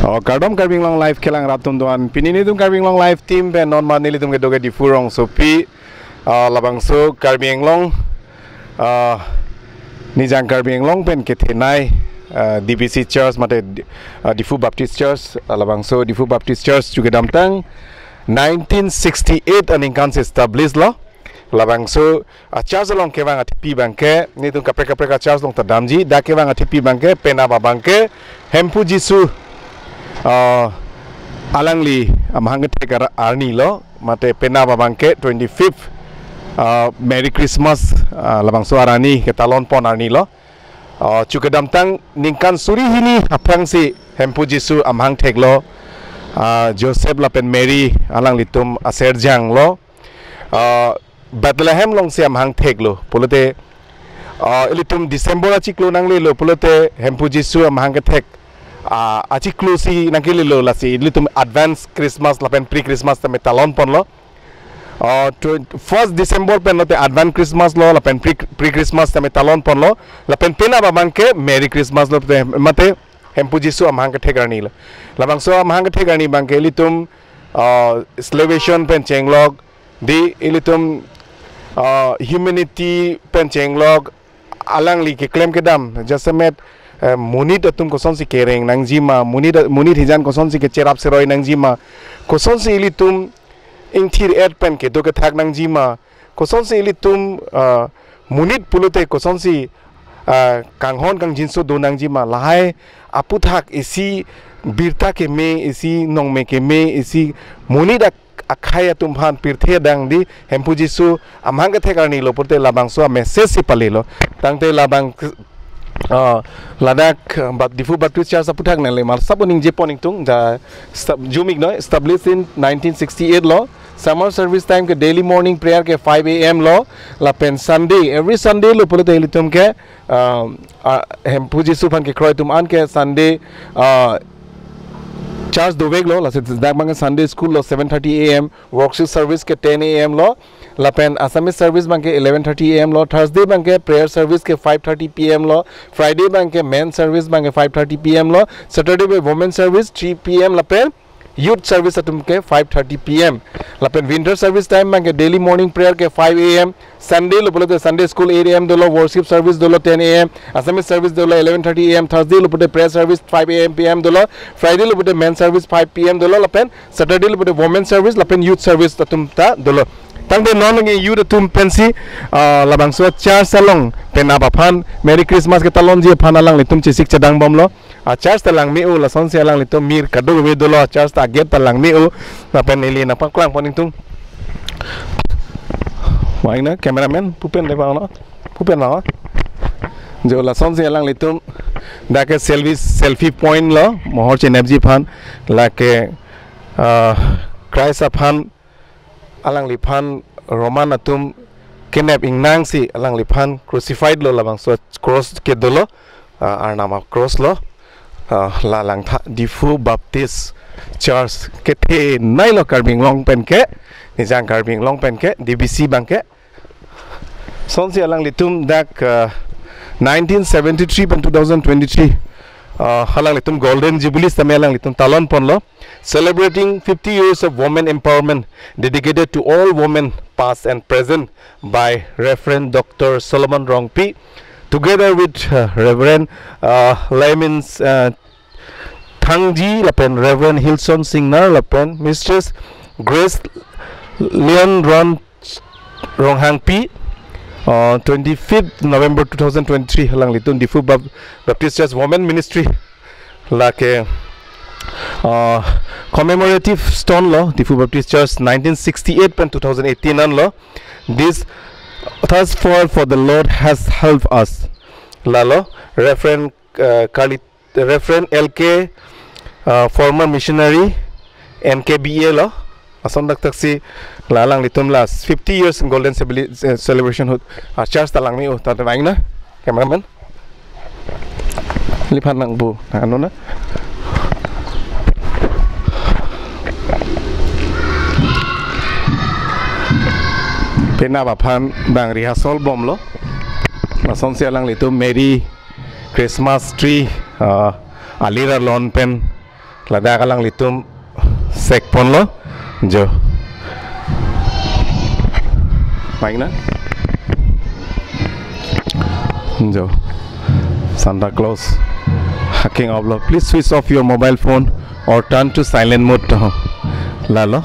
Kardom Karbing Long Life Kelang Ratum Duan Pinini Tum Karbing Long Life Team Ben Non Manili Tum Gedoge di Furong Sopi Labangso Karbing Long Nijang Karbing Long Ben Ketenai DBC Church Mate Difu Baptist Church Labangso Difu Baptist Church juga damtang 1968 aningkan established lo Labangso Charles long kewang atipi bangke ni tum kapre Charles long tadamji da kewang atipi bangke pena bangke Hemphu Jesus Alangli Amahang kethek arani lo mate pena bangke 25th Merry Christmas Labangso arani ketalon pon arani lo juga damtang ningkan suri hini aphan si Hemphu Jesus Amahang kethek lo Joseph lapen Mary alang litum aserjang lo Bethlehem long siam hang thek lo polote litum December achiklo nang lo polote Hemphu Jesus Amahang kethek achiklo si nangkili lo lasi litum advance Christmas lapen pre Christmas tame talon pon lo 1st December pen lote advance Christmas lo lapen pre Christmas tame talon pon lo lapen pena babangke Merry Christmas lo mate Hemphu Jesus Amahang kethek arani lo labangso Amahang kethek arani bangke litum salvation pen chenglog di ilitum humanity pen chenglog alang li ke claim kedam jasemet munit atum koson si kereng nangjima munit hijan koson si ke cherap seroi nangjima koson si ilitum ingthir ed pen ke do ke thak nangjima koson si ilitum munit pulute koson si kanghon kang jinso do nangjima lahai aputhak isi birta ke me isi nong me ke me isi munit akhaya tumphan pirthe dang di Hemphu Jesus Amahang kethek arani lo porte labangso message si palilo tangte labang ladak bat difu Baptist Church aputhak nale mal saboning jeponing tung da jumik no established in 1968 lo summer service time ke daily morning prayer ke 5 AM lo lapen Sunday every Sunday lo porte litum ke Hemphu Jesus phan ke kroi tum an ke Sunday Charles Doveg lo la Dagmang Sunday School lo 7:30 AM worship service ke 10 AM lo lapen Assamese service bangke 11:30 AM lo Thursday bangke prayer service ke 5:30 PM lo Friday bangke men service bangke 5:30 PM lo Saturday be women service 3 PM lapen youth service atum ke 5:30 PM lapen winter service time bangke daily morning prayer ke 5 AM Sunday lo bolte Sunday school 8 AM dolo worship service dolo 10 AM Assamese service dolo 11:30 AM Thursday lo bolte prayer service 5 AM PM dolo Friday lo bolte men service 5 PM dolo lapen Saturday lo bolte women service lapen youth service atum ta dolo tangde non ngi youth atum pensi labangso char salong pen aphan Merry Christmas ketalonji aphan alang litum chesik chedang bom lo charge talang mi u la son sia lang litum mir kadu we dolo charge ta get talang mi u lapen ili na paklang poning tung Why na cameraman pupen le pa no pupen na jo la son se lang litum da ke selfie point lo mohor che nepji phan la ke Christ aphan alang li phan Roman atum kenep ingnang si alang li phan crucified lo labang so cross ke dolo arnama cross lo la lang tha Difu Baptist Church ke the nai lo Karbing Long pen ke nijang Karbing Long pen ke DBC bangke son si alang litum dak 1973 pen 2023 halang litum golden jubilee tame alang litum talon pon lo celebrating 50 years of women empowerment dedicated to all women past and present by Reverend Dr. Solomon Rongpi together with Reverend Layman's Thangji lapen Reverend Hilson Singnar lapen Mistress Grace Leon Ronghang P 25th November 2023 halang litum Difu Baptist Church Women Ministry lake commemorative stone lo Difu Baptist Church 1968 pen 2018 an lo this thus far for the Lord has helped us lalo Reverend LK former missionary NKBA lo ason dak taksi lalang litum las 50 years in golden celebration hut church talang mi ta bang na cameraman lipat nang bu ano na pena aphan bang rehearsal bom lo ason se alang litum Merry Christmas tree alira lawn pen Lada kalang litum sek pon lo jo. Baik na? Jo. Santa Claus hacking off lo. Please switch off your mobile phone or turn to silent mode to. La lo.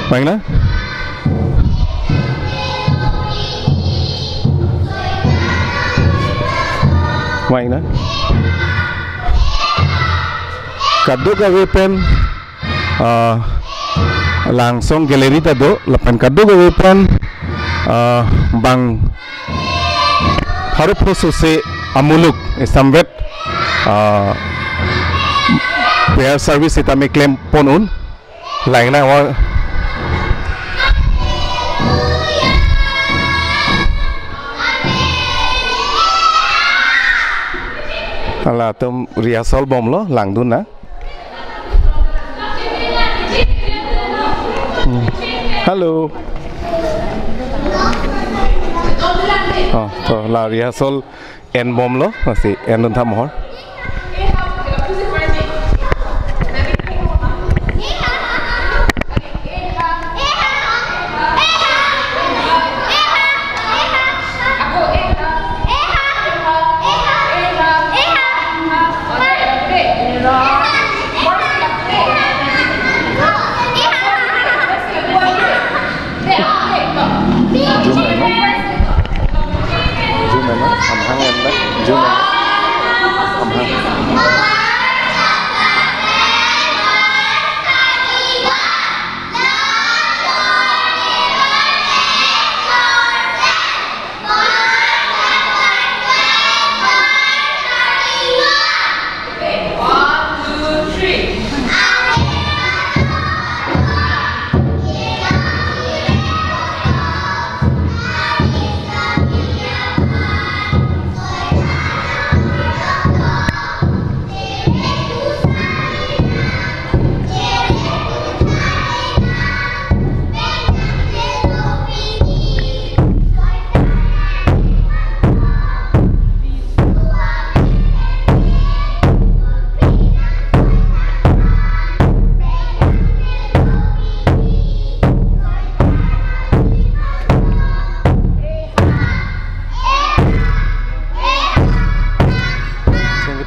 Baik na? Baik na? Kado gawe pen langsung galeri tado lapan kado gawe pen bang haru proses amuluk samvet prayer service ita me claim ponun lain na wa ala tum rehearsal bom lo lang dun na. Hello. Oh, to la rehearsal en bom lo masih en dun tham hor.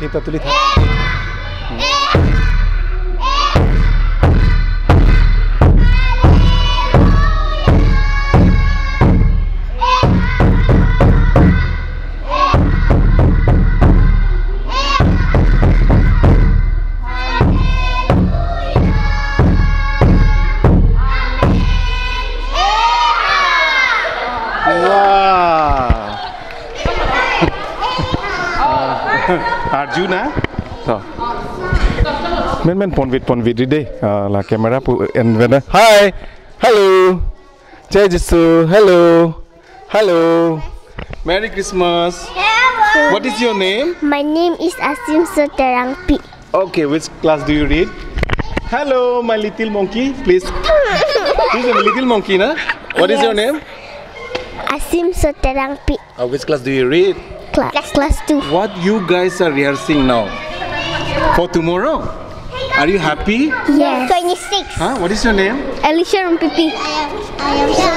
Kita tulis. Arjuna, men pon vid deh, la kamera pu envena. Hi, hello, Jesus, hello, Merry Christmas. Hello. What is your name? My name is Asim Soterangpi. Okay, which class do you read? Hello, my little monkey, please. This is a little monkey, na? What is your name? Asim Soterangpi. Which class do you read? Class 2. What you guys are rehearsing now? For tomorrow? Are you happy? Yes. 26. Huh? What is your name? Alicia Rumpipi.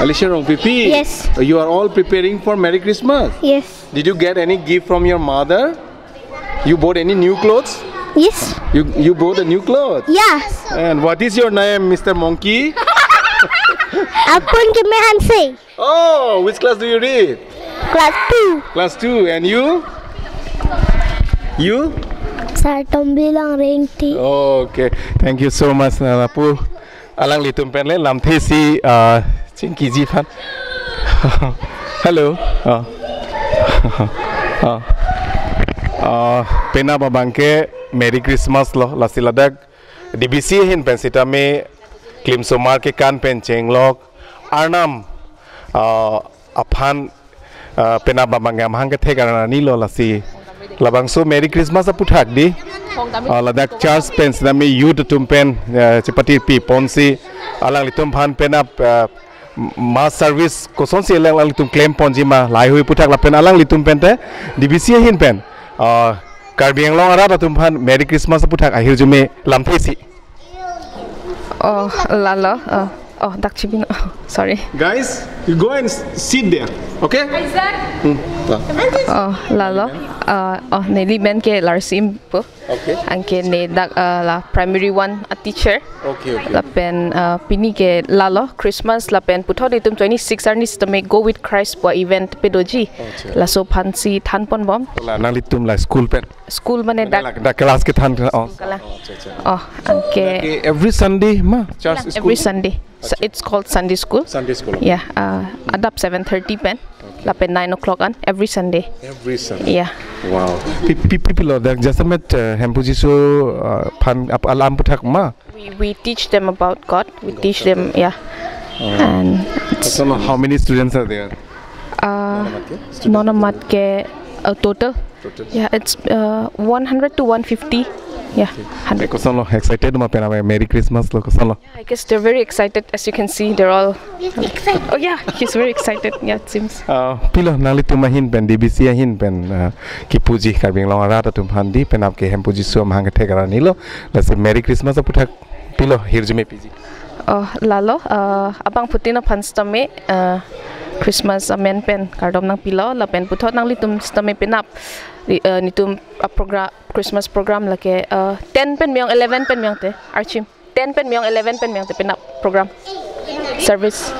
Alicia Rompipi. Yes. You are all preparing for Merry Christmas. Yes. Did you get any gift from your mother? You bought any new clothes? Yes. You bought a new clothes? Yes. And what is your name, Mr. Monkey? Aphan Hanse. Oh, which class do you read? Class 2. Class 2. And you? You? Sartombilang Rengti. Okay. Thank you so much, Napu. Alang litum penle lam thesi chinki jifan. Hello. Pena babangke Merry Christmas lo lasiladak DBC hin pensita me klim somar ke kan penceng lok arnam aphan pena babangke amahang kethek arani lo lasi labang so Merry Christmas aputhak di ladak Charles pens na me youth tumpen chepati pi ponsi alang litum phan pena mass service koson si alang litum claim ponji ma lai hui puthak la pen alang litum pente DBC hin pen Karbi Anglong ara ta tumpan Merry Christmas puthak ahir jume lamthesi. Oh, lalo. Oh, dakchibino. Sorry. Guys, you go and sit there, okay? Oh, lalo. Oh, neli ben ke larsim po. Okay. Angke ne dak la primary one a teacher. Okay. La pen pini ke lalo Christmas la pen putho de tum 26 arnis to make go with Christ po event pedoji. La so phansi than pon bom. La nang litum la school pen. School mane dak Da class ke than oh. Oh, angke Every Sunday ma church school. every Sunday. So it's called Sunday school. Sunday school. Yeah, adapt 7:30 pen. La pen 9 o'clock on every Sunday. Every Sunday. Yeah. Wow. People are there just met Hemphu Jesus pan alam puthak ma. We teach them about God. We teach them, yeah. And it's, So how many students are there? nonamat ke total. Yeah, it's 100 to 150. Yeah, 100. Kosan excited ma pena Merry Christmas lo kosan lo. I guess they're very excited. As you can see, they're all. Oh yeah, he's very excited. Yeah, it seems. Pilo nali tumahin pen DBC ahin pen ki puji Karbi Anglong ara ta tumhandi pen apke Hemphu Jesus Amahang kethek arani lo. Let's say Merry Christmas puthak pilo hirjume piji. Oh, lalo abang putina panstame Christmas amen pen kardom nang pilo la pen puthot nang litum stame penap nitum program Christmas program la ke 10 pen myong 11 pen myong te archim 10 pen myong 11 pen myong te penap program service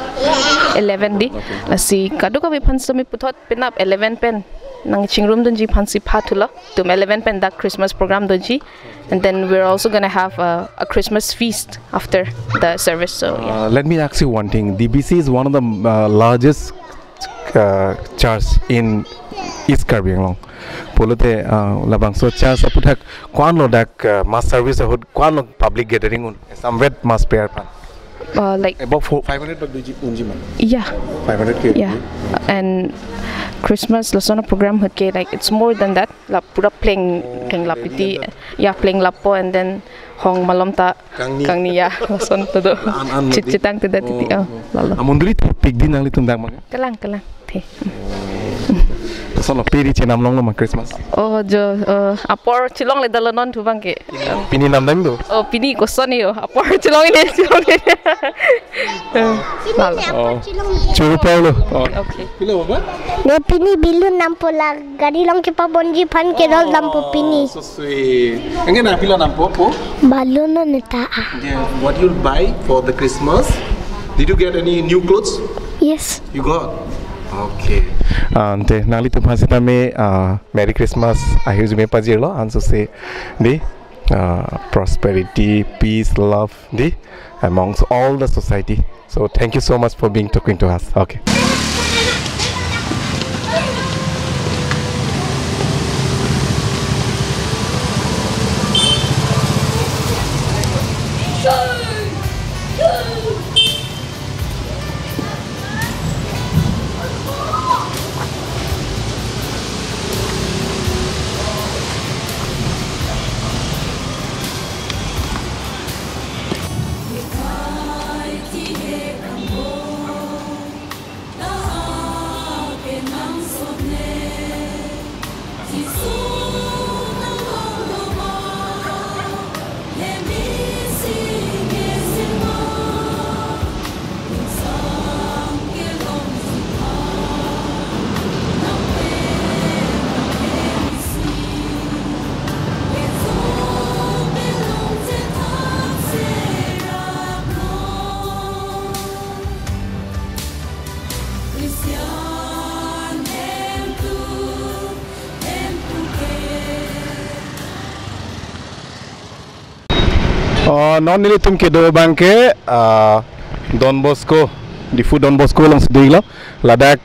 11 di la si kadu ka panstame puthot penap 11 pen nang chingrum dunji phansi phathula tum 11 pen da Christmas program doji. And then we're also gonna have a Christmas feast after the service. So yeah. Let me ask you one thing. DBC is one of the largest church in East Karbi Anglong. Polote labang so church puthak kwan lo dak mass service hod kwan lo public gathering un some wet mass prayer pan. Like About 500 bag unji man. yeah, 500k. yeah, and Christmas lasona program hotke like it's more than that. La pura playing lapiti, yeah, playing lapo and then hong malomta kang niya lason todo chedang to that titi oh lalo. Amundri pig din ang litundang mga. Kalang the. Solo piri chenam long ma Christmas. Oh jo apor chilong le dalanon tu bangke. Pini nam dam do. Oh pini ko soni yo apor chilong ini. Oh. Churu Paulo. Okay. Pilo ba? No pini bilun nampo la gari long ke pa bonji phan ke rol lampo pini. So sweet. Angin na pilo nam po. Balon no neta. Yeah. What you'll buy for the Christmas? Did you get any new clothes? Yes. You got? Okay. Ante nali tu phase ta me Merry Christmas ahir jume pajirlo anso se di prosperity, peace, love di amongst all the society. So thank you so much for being talking to us. Okay. Non nili tum ke do bangke Don Bosco difu Don Bosco long sedilo ladak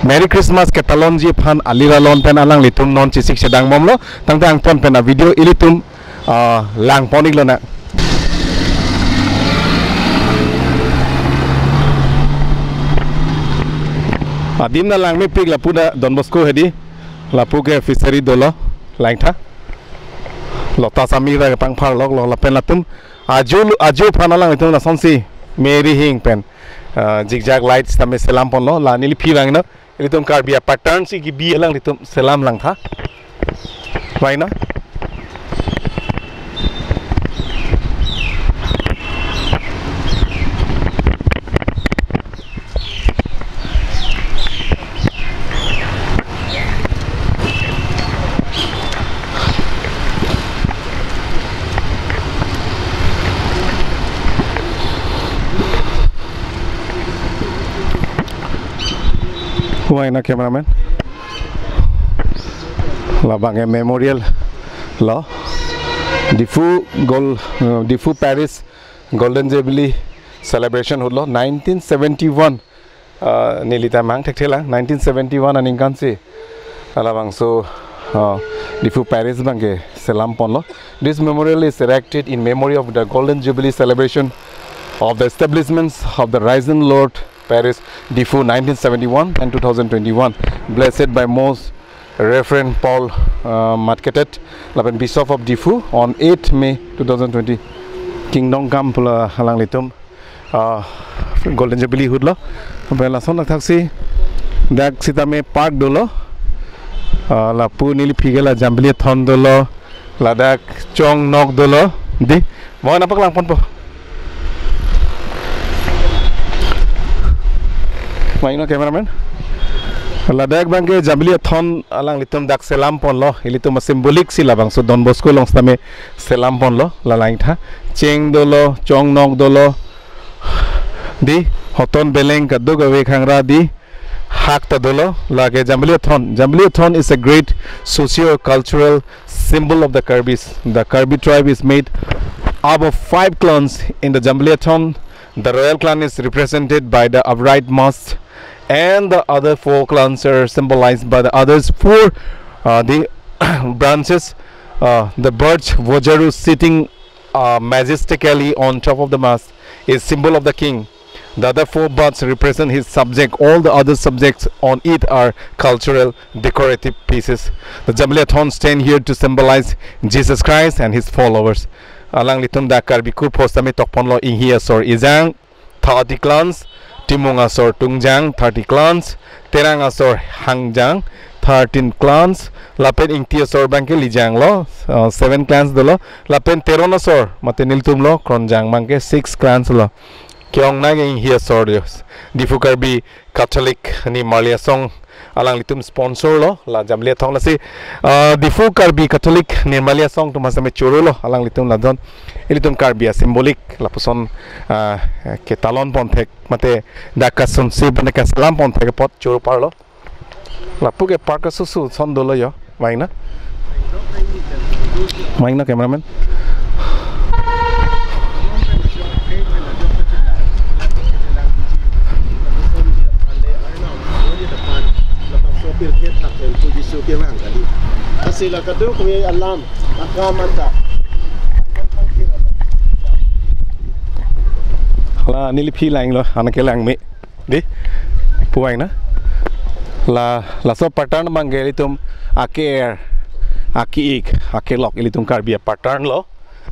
Merry Christmas ketalonji aphan alira lon pen alang litum non chesik chedang momlo tang pon pen a video ilitum lang ponik lo na adim na lang me pig la puda Don Bosco hedi la puge fishery dolo lang tha Lota samira pang phar lok lo la pen latum aju phana lang itum la sonsi Mary hing pen zigzag lights tame selam pon lo la nili phi lang na itum karbia pattern si gi bi lang itum selam lang tha Why not? Why not, cameraman? Labang memorial law. Diffu Paris Golden Jubilee celebration holo 1971. Nilita mang thekthela 1971 aning kansi. Labang so Diffu Paris bange selam ponlo. This memorial is erected in memory of the Golden Jubilee celebration of the establishments of the Risen Lord Paris Diffu 1971 and 2021. Blessed by most Reverend Paul Matketet, Bishop of Diffu on 8 May 2020. Kingdom Come pula halang litum Golden Jubilee hudlo. Bela son taxi dak sitame park dolo. La pu nili pigela Jubilee thon dolo. La dak chong nok dolo. Di mo napak lang pon po. Maino cameraman. Ladak bangke Jubilee thon alang litum dak selam pon lo ilitum symbolic sila bang so Don Bosco long stame selam pon lo la lain tha cheng dolo chong nok dolo di hoton beleng kaddo gawe khangra di hak ta dolo lage Jubilee thon is a great socio-cultural symbol of the Karbis. The Karbi tribe is made up of 5 clans in the Jubilee thon. The royal clan is represented by the upright mast, and the other 4 clans are symbolized by the others 4 the branches. The birch Vojaru sitting majestically on top of the mast is symbol of the king. The other 4 buds represent his subject. All the other subjects on it are cultural decorative pieces. The Jubilee thon stand here to symbolize Jesus Christ and his followers. Alang litum da Karbiku postami tokponlo inhi asor izang 30 clans, Timung asor tungjang 30 clans, Terang asor hangjang 13 clans, Lapen ingti asor bangke lijang lo 7 clans dolo, Lapen teron asor mate niltum lo kronjang bangke 6 clans lo. Kyong na ging hi asor Diffu Karbi Catholic ni Malia song alang litum sponsor lo la Jubilee thong la si Diffu Karbi Catholic ni Malia song to masame churu lo alang litum la don ilitum Karbi symbolic la puson ketalon ponthek mate dakasun si bane kaslam ponthek pot churu par lo la puke park susu son dolo yo maina cameraman. Hemphu Jesus Amahang kali. Asila kadu kami alam akamanta. La nilipi lang lo anake lang mi di puai na la so pattern mangge litum ake lok ilitum Karbi pattern lo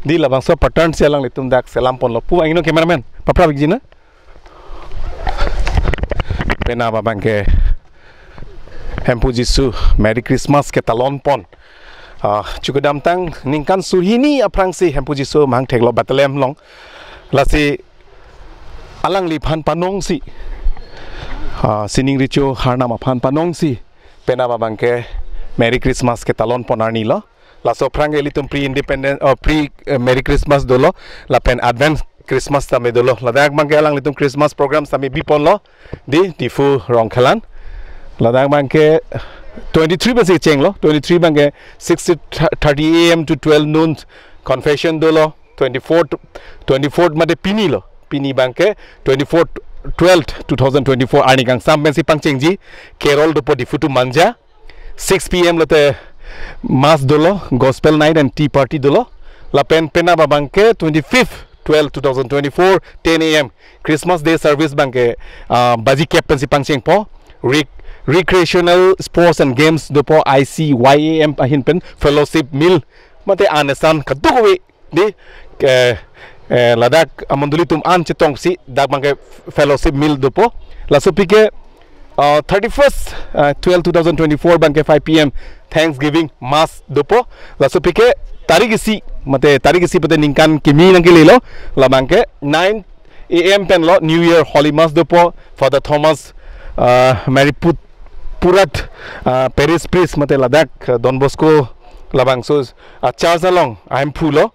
di la bang so pattern se lang litum dak selam pon lo puai no cameraman papra bigina pena ba bangke Hemphu Jesus Merry Christmas ketalon pon cukup damtang ningkan surhini aprang si Hemphu Jesus Amahang theklo Bethlehem long lasi alang liphan panong si sining richo harnam aphan panong si pena babangke Merry Christmas ketalon pon arni lo laso prang elitum pre independent pre Merry Christmas dolo la pen advance Christmas tame dolo ladak bangke alang litum Christmas program tame bipon lo di Diffu rongkhalan Ladang bangke 23 basi cheng lo 23 bangke 6:30 AM to 12 noon confession dolo 24 mate pini lo pini bangke 12 2024 ani kang sam bensi pangchengji Carol do Diffu tu manja 6 PM lote mass dolo gospel night and tea party dolo la pena bangke 25 12 2024 10 AM Christmas day service bangke baji cap pensi pangcheng po recreational sports and games dopo ICYAM ahin pen fellowship meal mate anesan kaduwi di ladak amandulitum an chetong si dak bangke fellowship meal dopo la supike 31st 12 2024 bangke 5 PM Thanksgiving Mass dopo la so pike tarik isi pate ningkan kimi nang kililo la bangke 9 AM pen lo New Year Holy Mass dopo Father Thomas Mary Purat Paris Priest mate Ladak Don Bosco labang so charge along Hemphu lo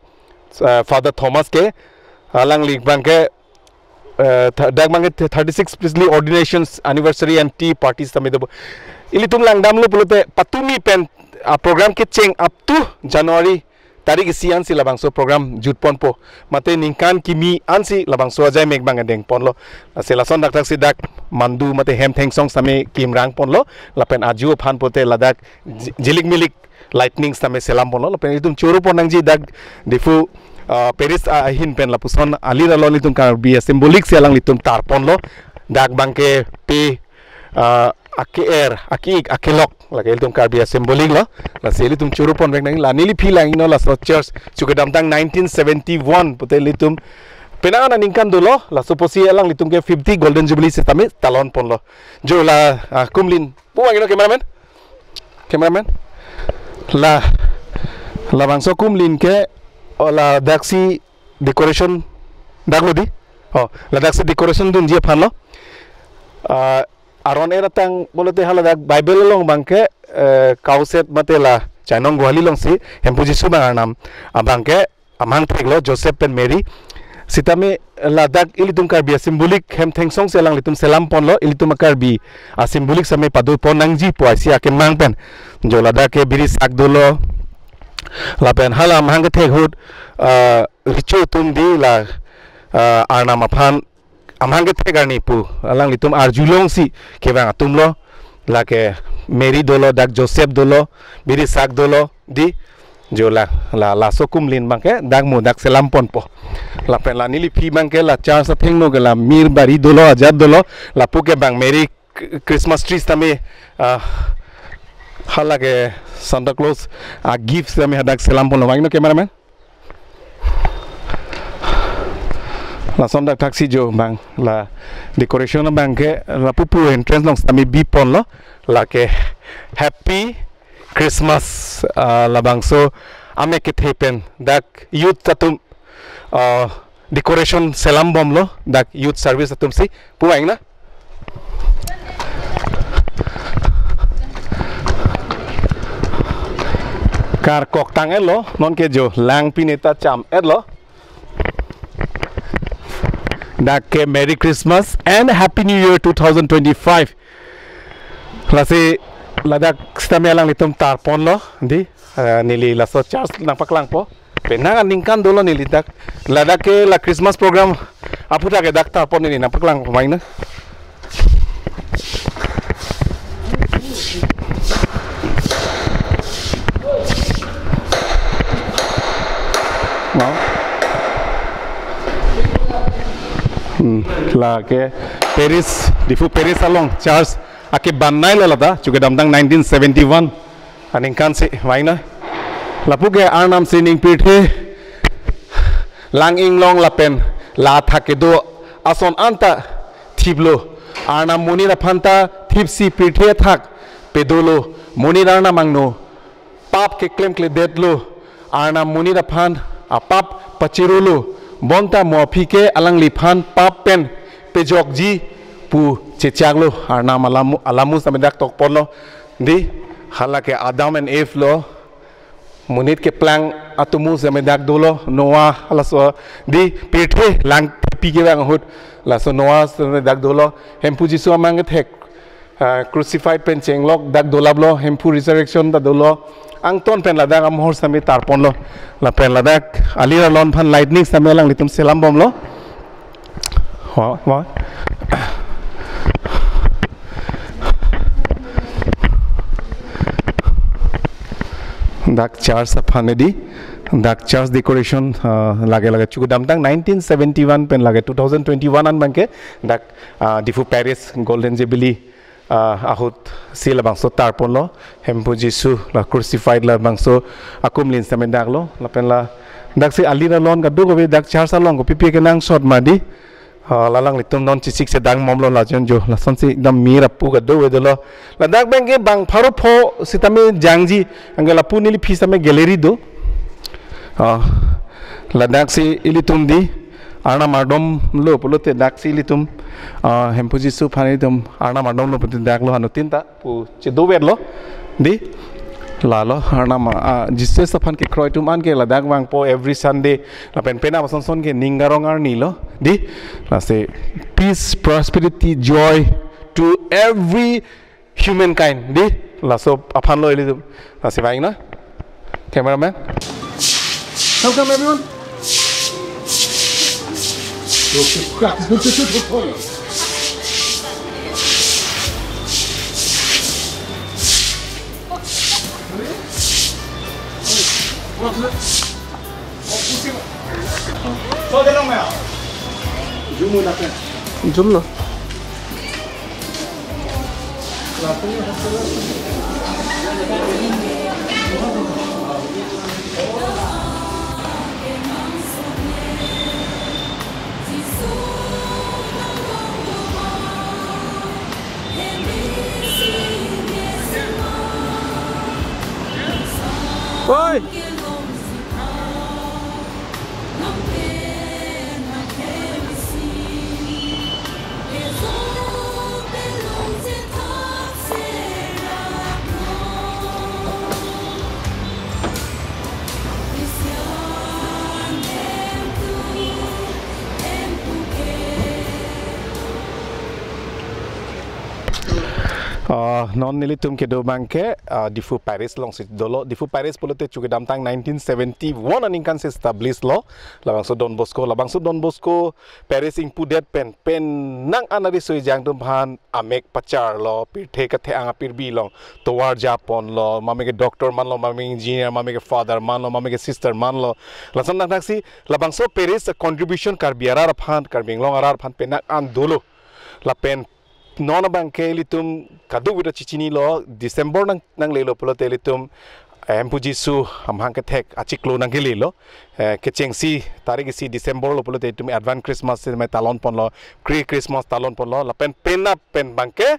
Father Thomas ke alang lik bangke dak bangke 36 priestly ordinations anniversary and tea parties tame dopo ili tum lang dam lo pulote patumi pen program ke cheng up to January tarik sian si labang so program jut pon po mate ningkan kimi ansi labang so ajai mek bang deng pon lo selason dak si dak mandu mate hem theng song same kim rang pon lo lapen aju phan pote ladak jilik milik lightning same selam pon lo lapen itum churu pon nang ji dak difu Paris hin pen lapuson ali lo litum kar bi symbolic selang litum tar pon lo dak bangke pe akilok lagi itu karbia simbolik lo la seli tum churu pon nang la nili phi lang no la so church chukadam tang 1971 putel litum penang na ningkan dolo la suposi elang litum ke 50 golden jubilee setame talon pon lo jo la kumlin puang ino cameraman la bangso kumlin ke la daksi decoration daglodi la daksi decoration dun je phan lo aron era tang bolote haladak bible long bangke kauset matela chainong gwali long si Hemphu Jesus Amahang abangke amang theglo Joseph pen Mary sitame ladak ilitum karbi symbolic hem thengsong selang litum selam pon lo ilitum karbi symbolic same padu pon nangji po asia ke mang pen jo ladak ke biri sak dolo lapen hala amang ke theghut richu tum di la arnam aphan amang ke thegani pu alang litum arjulong si kebang atum lo lake Mary dolo dak Joseph dolo biri sak dolo di jo la sokum lin bangke dak mu dak selam pon po la pen la nili phi bangke la char sa thengno gala mir bari dolo ajad dolo la pu ke bang Mary Christmas trees tame halake Santa Claus gifts tame dak selam pon lo wangno cameraman la sondak taxi jo bang la decoration bang ke la pupu entrance long sami bi pon lo la ke happy Christmas la bang so ame ke thepen dak youth tatum decoration selam bom lo dak youth service tatum si puang na kar kok tang lo non ke jo lang pineta cham lo dak Merry Christmas and Happy New Year 2025 lasi ladak stame lang litum tarpon lo di nili laso charge nang paklang po penang ningkan dolo nili dak ladak ke la Christmas program aputa ke dak tarpon nili nang paklang main na la ke Paris difu Paris along Charles ake banai la lada juga damdang 1971 aning kan si waina lapu ke arnam sining pithe lang ing long lapen la thake do ason anta thiblo arnam muni ra phanta thipsi pithe thak pedolo muni rana mangno pap ke klem kle detlo arnam muni ra phan apap pachirolo bonta mofi ke alang liphan pap pen pejok ji pu chechaglo arna alamu samedak tok ponlo di halake Adam and Eve lo munit ke plang atumu samedak dolo Noah alaso di pethe lang pi ke bang hut laso Noah samedak dolo Hemphu Jesus Amahang kethek crucified pen chenglok dak dolablo Hemphu resurrection da dolo ang ton pen ladak amhor sami tarpon lo la pen ladak alira lon phan lightning sami lang litum selam bom lo wa dak charge aphan di dak charge decoration lage chuku damtang 1971 pen lage 2021 an bangke dak difu Paris golden jubilee ahut sila bangso tarpon lo Hemphu Jesus la crucified la bangso akum lin samen dak lo la pen la dak si alira lon ga dugo be dak char sa long ko pipi ke nang shot madi lalang litum non chesik chedang momlo lajon jo la sonsi dam mira pu ga do wedolo la dak bangke bang pharo pho sitame jangji angela pu nili fisame gallery do la dak si ilitum di arna madom lo polote dak si ilitum Hemphu Jesus phani dum arna madom lo putin dak lo hanu tinta pu che do wedlo di lalo arna ma Jesus aphan ke kroi tum an ke la dak bang po every Sunday la pen pena son son ke ningarong ar ni lo di la say peace prosperity joy to every humankind di la so aphan lo ilitum la se vai na cameraman welcome everyone Zoom lo. Oi. Non nilitum ke do bangke difu Paris long sit dolo difu Paris polote chuke damtang 1971 aningkan se establish lo labang so Don Bosco Paris ing pudet pen nang anari soi jang tum phan amek pachar lo pir the ka the anga pir bi long towar japon lo mame ke doctor man lo mame engineer mame ke father man lo mame ke sister man lo lasan nang taksi labang so Paris contribution kar biara phan kar binglong arar phan penak an dolo la pen non bangke litum kadu wira chichini lo December nang lelo polote litum Hemphu Jesus Amahang kethek achiklo nang lelo kechengsi tarik si December lo polote litum advance Christmas me talon pon lo Christmas talon pon lo la pen bangke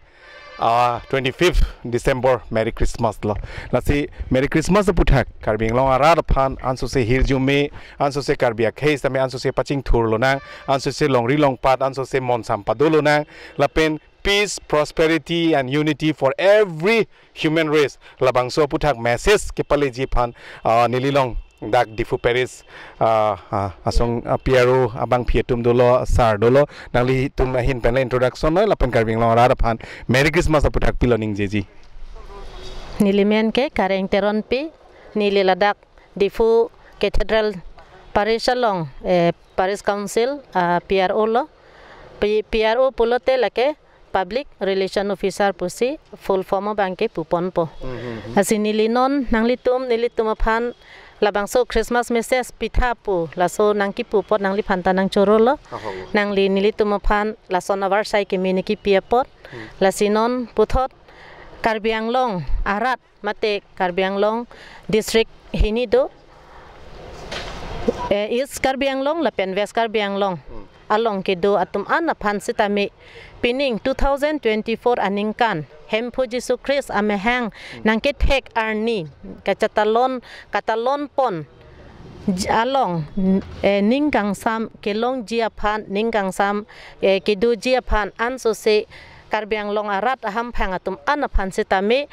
25th December Merry Christmas lo la si Merry Christmas puthak karbing long arar phan anso se hirjume anso se karbia khei same anso se paching thur lo nang anso se longri long pat anso se mon sampadolo nang la pen peace, prosperity, and unity for every human race. Labang so puthak message kepaleji phan nililong dak difu Paris asong piaro abang pietum dolo sar dolo nangli tum hin pen introduction no lapen karbing long ara phan Merry Christmas puthak piloning jeji nilimen ke kareng teron pi nililadak difu cathedral parish long Paris Council PRO lo PRO pulote lake Public Relation Officer pusi full form bangke pupon po. Asinilinon nilitum aphan labang so Christmas message pitha pu laso nangki pupot nangli phanta nang chorolo nangli nilitum aphan lason avar sai community piapot lasinon puthot Karbianglong arat mate Karbianglong district hinido East Karbianglong lapen West Karbianglong along kedo atum an aphan sitame pining 2024 aningkan Hemphu Jesus Amahang nang kethek arani katalon pon along ninggang sam kelong jiaphan ninggang sam kedu jiaphan anso se Karbianglong arat aham phang atum an aphan sitame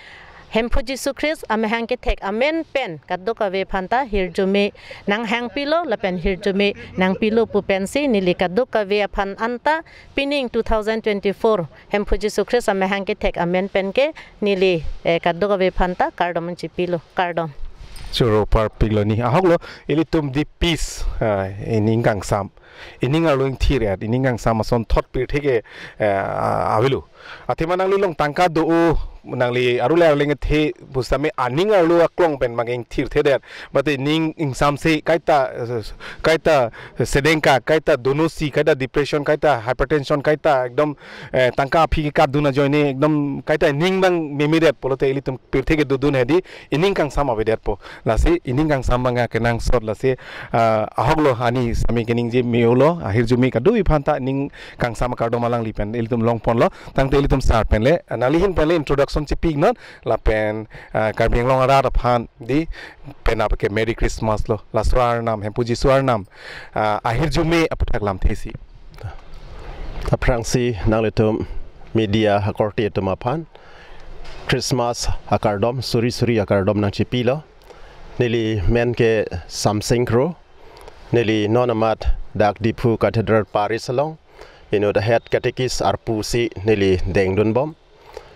Hemphu Jesus Amahang kethek amen pen kaddoka ve phanta hirjume nang hang pilo lapen hirjume nang pilo pu pensi nili kaddoka ve phan anta pining 2024 Hemphu Jesus Amahang kethek amen pen ke nili kaddoka ve phanta kardom chipilo kardom churo par piloni ahoglo ilitum di peace iningang sam ininga loing thiret iningang sam son thot pir thege avilu athima nang lilong tangka do nang li aru le leng the busame aning aru aklong pen mageng thir the der but ning insam se kaita sedengka kaita donosi kaita depression kaita hypertension kaita ekdom tangka phi ka duna joine ekdom kaita ning bang memi der polote eli tum pirthe ke dudun hedi ining kang sam ave der po lase ining kang sam banga kenang sot lase ahoglo hani sami kening je meolo ahir jumi ka du phanta ning kang sam ka do malang li pen eli tum long pon lo tang te eli tum start pen le anali hin pen le introduction chi pig not la pen karbing long ara phan di pen ap ke merry christmas lo la swar nam Hemphu Jesus Amahang ahir jumi aputak lam thesi aprangsi nang letum media hakorti tum aphan Christmas akardom suri akardom nang chipilo nili men ke samsingro nili nonamat dak dipu cathedral Paris along the head catechist arpusi nili dengdunbom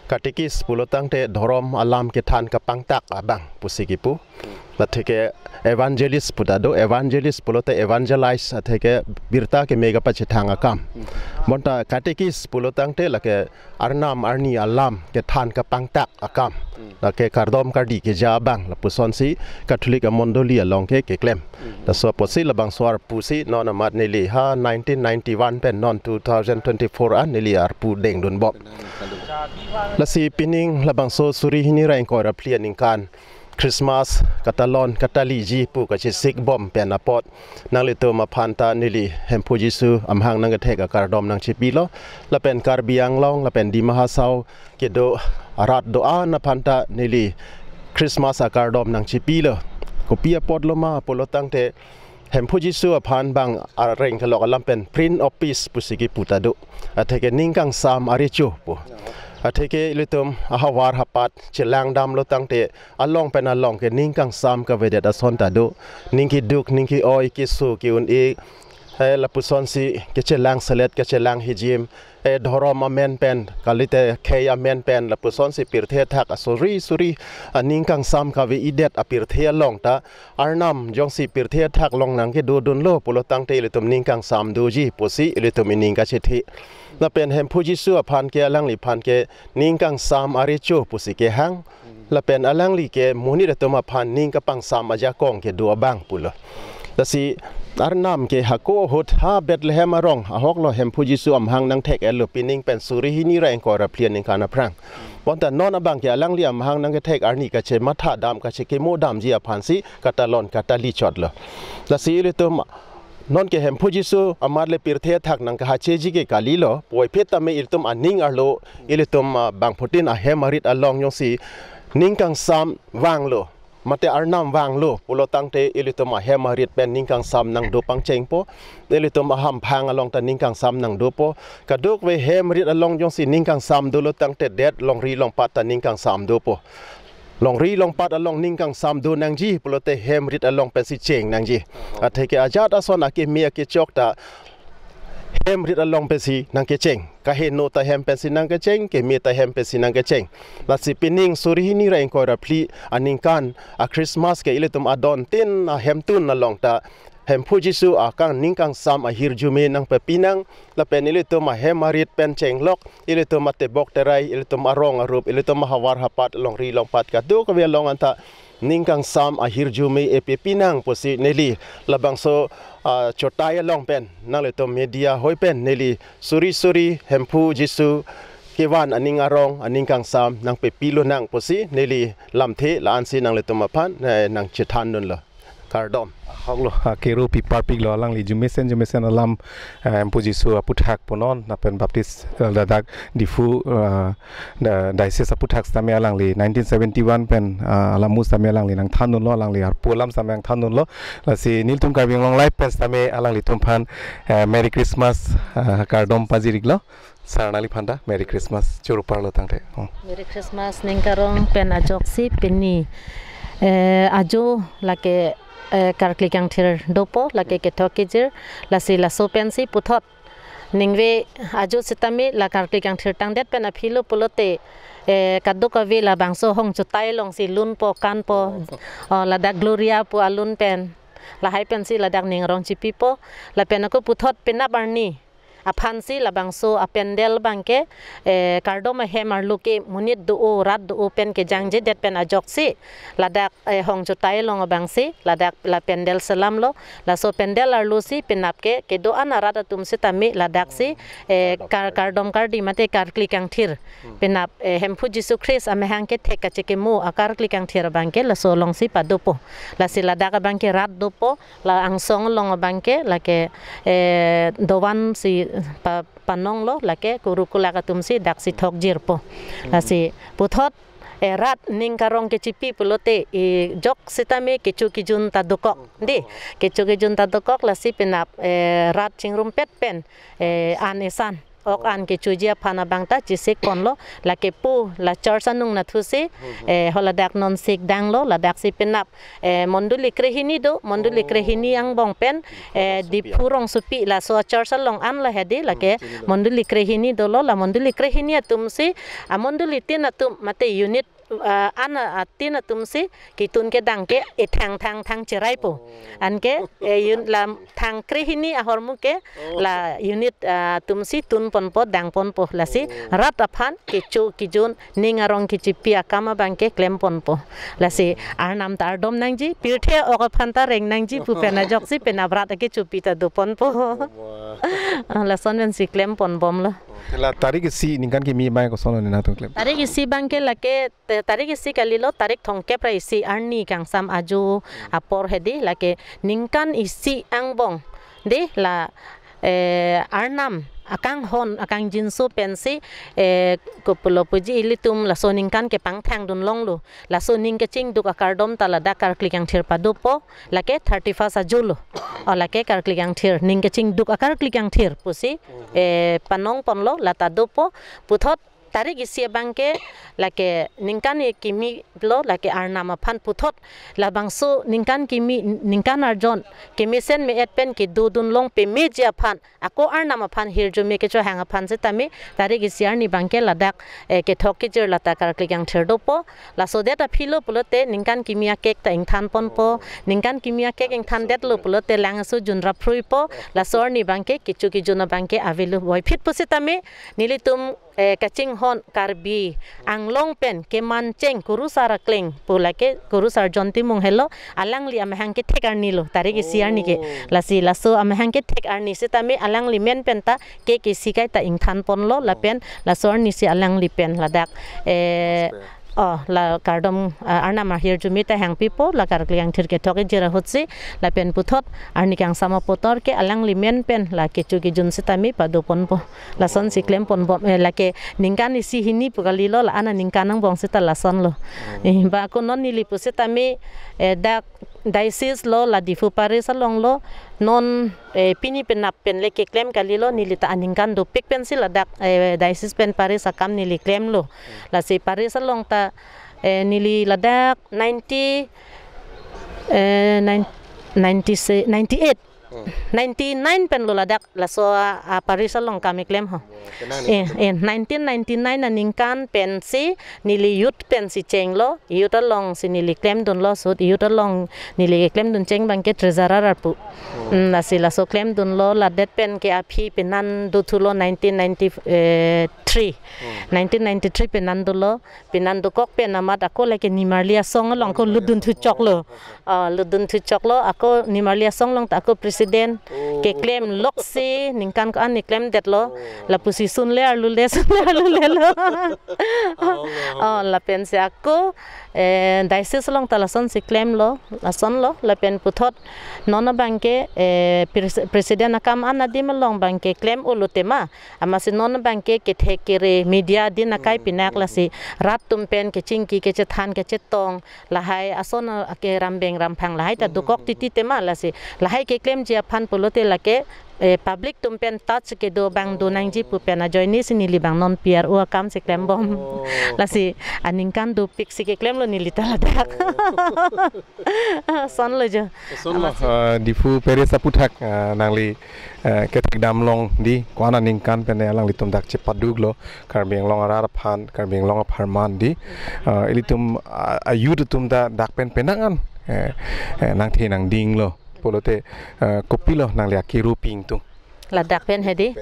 catechist pulotang te dhorom alam ke than kapangtak abang pusikipu latheke evangelist putado evangelist pulote evangelize atheke birta ke mega pachithanga kam monta catechist pulotang te lake arnam arni alam ke than kapangtak akam lake kardom kardi ke jabang lapusonsi catholic mondoli along ke klem da so posi labang swar pusi non amat nili ha 1991 pen non 2024 an nili arpu dengdun bob lasi pining labang so suri hini rain ko ra plianing kan Christmas ketalonji pu ka chesik bom pen apot nang leto ma phanta nili Hemphu Jesus Amahang nang kethek akardom nang chipilo la pen karbiang long la pen di mahasau ke do arat doa na phanta nili Christmas akardom nang chipilo kopia pot loma polotang te Hemphu Jesus aphan bang areng khalok alam pen print office pusigi putado atheke ningkang sam arichu pu atheke litum ahawar hapat chedang dam lo tangte along pen along ke ningkang sam ka vedet ason tado ningki duk ningki oi ki su ki un e la puson si ke chedang salet ke chedang hijim e dhorom amen pen kalite ke amen pen la puson si pirthe thak asuri suri ningkang sam ka ve idet apirthe long ta arnam jong si pirthe thak long nang ke do dun lo pulo tangte litum ningkang sam doji posi litum ningka chethi na pen Hemphu Jesus aphan ke alang li phan ke ningkang sam aricho pusi ke hang la pen alang li ke muni ratoma phan ning ka pang sam aja kong ke do bang pulo lasi arnam ke hako hot ha Bethlehem arong ahok lo Hemphu Jesus Amahang nang thek elo pining pen suri hini ra engko ra plian ning kana prang bonta non abang ke alang li Amahang nang ke thek arni ka che matha dam ka che ke mo dam ji aphan si katalon katali chot lo lasi le to non ke Hemphu Jesus amar le pirthe thak nang ka cheji ke kalilo poi phet tame iltum aning arlo ilitum bang phutin a hemarit along yosi ningkang sam wanglo mate arnam wanglo pulo tangte ilitum a hemarit pen ningkang sam nang do pangcheng po ilitum a ham phang along ta ningkang sam nang do po kaduk we hemarit along yosi ningkang sam do lo tangte det long ri long pat ta ningkang sam do po long ri long pat along ningkang sam do nang ji pulote hemrit along pensi cheng nang ji atheke ajat ason ake mia ke chok ta hemrit along pensi nang ke cheng ka he no ta hem pensi nang ke cheng ke mi ta hem pensi nang ke cheng la si pining suri ni ra ko ra pli aningkan a Christmas ke iletum adon tin a hemtun along ta Hemphu Jesus akang ningkang sam ahir jume nang pepinang la pen ilitum a hemarit pen chenglok ilitum mate bok terai ilitum arong arup ilitum hawar hapat long ri long pat ka do ka we long anta ningkang sam ahir jume e pepinang posi neli labang so chotai long pen nang litum media hoi pen neli suri Hemphu Jesus kewan aning arong aningkang sam nang pepilo nang posi neli lamthe la ansi nang litum aphan nang chithan nun la kardom hoglo kero pipar pig lo alang li jumesen alam Hemphu Jesus aputhak ponon napen baptist dadak difu diocese aputhak same alang li 1971 pen alamu same alang li nang thanun lo alang li ar polam same ang thanun lo lasi niltum karbing long life pen same alang li tumphan merry christmas kardom pajirik lo sarnali phanda merry christmas churupar lo tangte merry christmas ningkarong pen ajoksi penni ajo lake karklikang thir dopo lake kethokijir lasi laso pensi puthot ningwe ajo sitami la karklikang thir tangdet pen aphilo pulote kaddo kawe la bangso hong chutai long si lun po kan po la da gloria po alun pen la hai pensi la dak ning rong chipi po la pen ko puthot penap arni aphan si labang so apendel bangke kardom hem arluke munit do rat do pen ke jangje det pen ajok si ladak hong jutai long bang si ladak la pendel salam lo la so pendel arlu si pinap ke do anarat tum si tami ladak si kardom kardi mate kar klikang thir pinap Hemphu Jesus Amahang kethek kacheke mu akar klikang thir bangke la so long si padopo la si ladak bangke rat dopo la angsong long bangke la ke dowan si panong lo la ke kurukula katum si dak si thok jirpo la si puthot rat ning karong ke chipi pulote jok sitame kechu kijun ta dokok di kechu kijun ta dokok la si pinap rat chingrum pet pen anesan ok an ke chujia phana bangta chesik konlo la ke pu la charsanung na thusi holadak non sik dang lo la dak si pinap monduli krehini do monduli krehini ang bong pen di purong supi la so charsalong an la hedi la ke monduli krehini do lo la monduli krehini atum si monduli tin atum mate unit ana tin atum si kitun ke dang ke thang cherai po an ke la thang krehini ahormu ke la unit tum si tun ponpo dang ponpo la si rat aphan kechu kijun ningarong kichipi akama bangke klem ponpo la si arnam tar dom nangji pirthe ok phanta reng nangji pu pena jok si pena brat ke chupi ta do ponpo la sonven si klem pon bom la la tarik si ningkan ki mi mai ko sono ni na to klem tarik si bangke la ke tarik si kalilo tarik thongke prai si arni kang sam aju apor hedi la ke ningkan isi angbong de la arnam akang hon akang jinsu pensi kopulo puji ilitum la soningkan ke pangthang dun longlu la soning ke ching duk akardom tala dakar klikang thir padupo la ke 31 ajulo la ke kar klikang thir ning ke ching duk akar klikang thir pusi panong ponlo la tadupo puthot tarik isi bangke lake ningkan kimi lo lake arnama phan puthot la bangso ningkan kimi ningkan arjon kimi sen me et pen ki dudun long pe meja phan ako arnama phan hirju me ke cho hanga phan se tami tarik isi arni bangke ladak ke thokki jer lata kar klikang therdopo la so deta philo pulote ningkan kimia kek ta ingthan ponpo ningkan kimia kek ingthan det lo pulote langsu junra phruipo la sorni bangke kichu ki juna bangke avelu boy fit pusitami nilitum kaching hon karbi anglong pen ke mancheng kurusara kleng pulake kurusar jonti mung hello alang li amahang ke thek arni lo tarik isi arni ke lasi laso amahang ke thek arni sitami alang li men pen ta ke sikai ta ingthan pon lo la pen la sor ni si alang li pen ladak la kardom arnama here to meet hang people la kar kliang thir ke thoke jera hotsi la pen puthot arni kang sama potor ke alang li men pen la ke chu ki jun sitami padu pon po la son si klem pon bom la ke ningkan isi hini pugali lo la ana ningkanang bong sita la son lo ba ko non ni li pusitami dak diocese lo la difu pare salong lo non pini penap pen le ke klem kalilo nilita aningkan do pik pencil dak diocese pen pare sakam nili klem lo la si pare salong ta nili ladak 99 pen lo ladak la so pare salong kami klem ho 1999 aningkan pensi nili youth pensi chenglo youth along si nili klem don lo so youth along nili klem dun cheng bangke treasurer arpu la si la so klem dun lo la det pen ke aphi penan du thulo 1993 penan du lo penan du kok pen amat ako like nimarlia song long ko ludun thu choklo ako nimarlia song long ta ako president ke claim loksi ningkan ko an claim det lo la pusi sun le arlu le lo la pen se ako diocese long ta la son si claim lo la son lo la pen puthot nona banke president akam anadim long banke claim ulutema amasi nona banke ke thekere media din akai pinak la si rat tum pen ke chingki ke chethan ke chetong la hai ason ke rambeng ramphang la hai ta dukok titi tema la si la hai ke claim ji aphan pulote la ke public tumpen touch ke do bang do nangji pu pena joini sini libang non pier u kam se klem bom la si aningkan do pik si ke klem lo nilita ladak son lo jo difu pere saputhak nangli ketek dam long di kwana ningkan pene alang litum dak cepat duglo karbeng long ara phan karbeng long pharman di ilitum ayu tum da dak pen penangan nang the nang ding lo polote kopilo nang lia kiru ping tu ladak pen hedi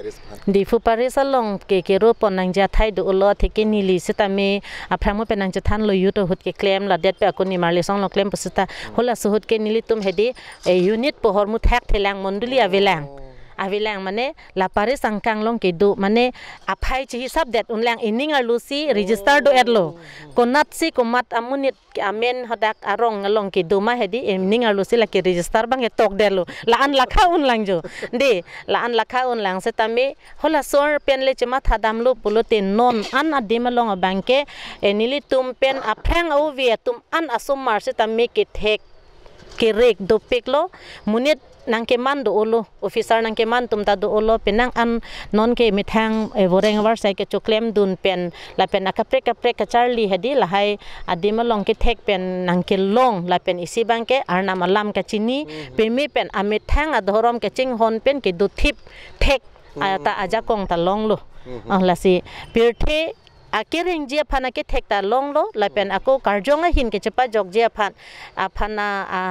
di fu Paris along ke ro pon nang ja thai do lo theke nili sitame aphamu pen nang chathan lo yu to hut ke claim la det pe akuni marle song lo claim pusita hola suhut ke nili tum hedi unit pohor mu thak thelang monduli avilang mane la Paris angkang long ke do mane aphai chi hisab det unlang ining lucy register do erlo konat si komat amunit amen hadak arong long ke do ma hedi ining lucy la ke register bang e tok derlo la an lakha unlang jo de la an lakha unlang setame hola sor pen le chema thadam lo pulote non an adim long banke enili tum pen aphang au vie tum an asum mar setame ke thek ke rek do peklo munit nang ke man do olo officer nang ke man tum ta do olo penang an non ke mithang voreng war sai ke choklem dun pen la pen akapre ka charlie hedi la hai adima long ke thek pen nang ke long la pen isi bang ke arna malam ka chini pe mi pen amithang adhorom ke ching hon pen ke du thip thek ta aja kong ta long lo la si pirthe akhireng je phana ke thekta long lo la pen ako karjonga hin ke chapa jok je phana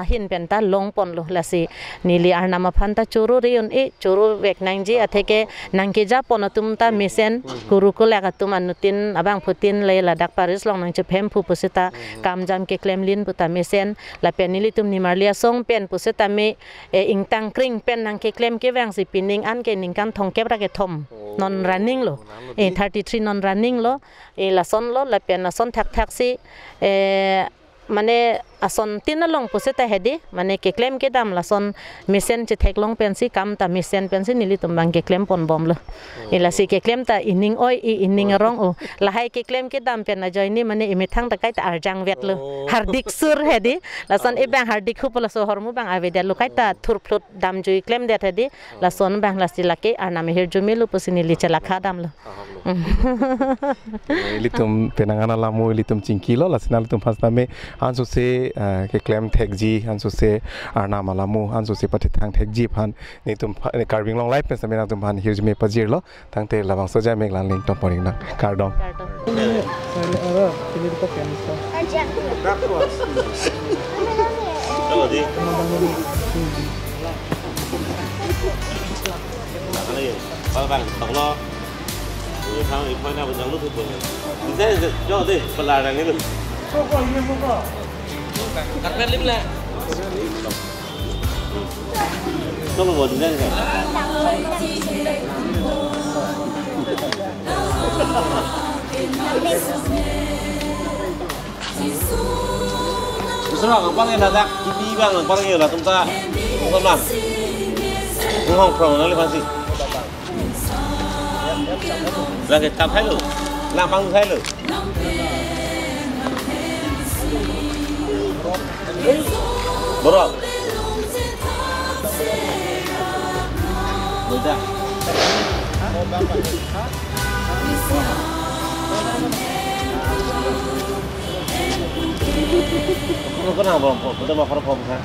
hin pen ta long pon lo la si nili arna ma phan ta choro reon e choro vek nang je atheke nang ke ja pon tum ta mesen guru ko la ka tum anutin abang putin le la dak Paris long nang che Hemphu pusita kam jam ke Kremlin puta mesen la pen nili tum ni marlia song pen pusita me ingtang kring pen nang ke klem ke wang si pining an ke ning kan thong ke bra ke thom non running lo 33 non running lo la son lo la pen son thak si mane ason tinalong puseta hedi mane ke claim ke dam la son misen che thek long pen si kam ta misen pen si nili tumbang ke claim pon bom lo ila si ke claim ta ining oi ining rong o la hai ke claim ke dam pen na join ni mane imi thang ta kai ta arjang vet lo hardik sur hedi la son e bang hardik khu pala so hormu bang ave lo kai ta thur phlot dam joi claim det hedi la son bang la si la ke ana me her jumi lo pusini li chala kha dam lo litum penangana lamu litum chingki lo la sinal tum phasta me ansu se ke claim thek ji ansu se arna malamu ansu se pati thang thek ji phan ni tum carving long life pe samena tum phan hirj me pajir lo tangte labang soja me lan link tom poring na cardom Thằng ấy phơi nào vẫn đang lúc thôi, đi thế cho đi, phần là này luôn. Cắt vết lip lại. Không có gì đây cả. Sao các bạn đã đi bang các bạn là chúng ta không làm, không phòng nó là gì? Là cái tập thấy luôn, làm bằng thấy luôn. Bro. Beda. Nó có nào bom, kita mau farpom kan?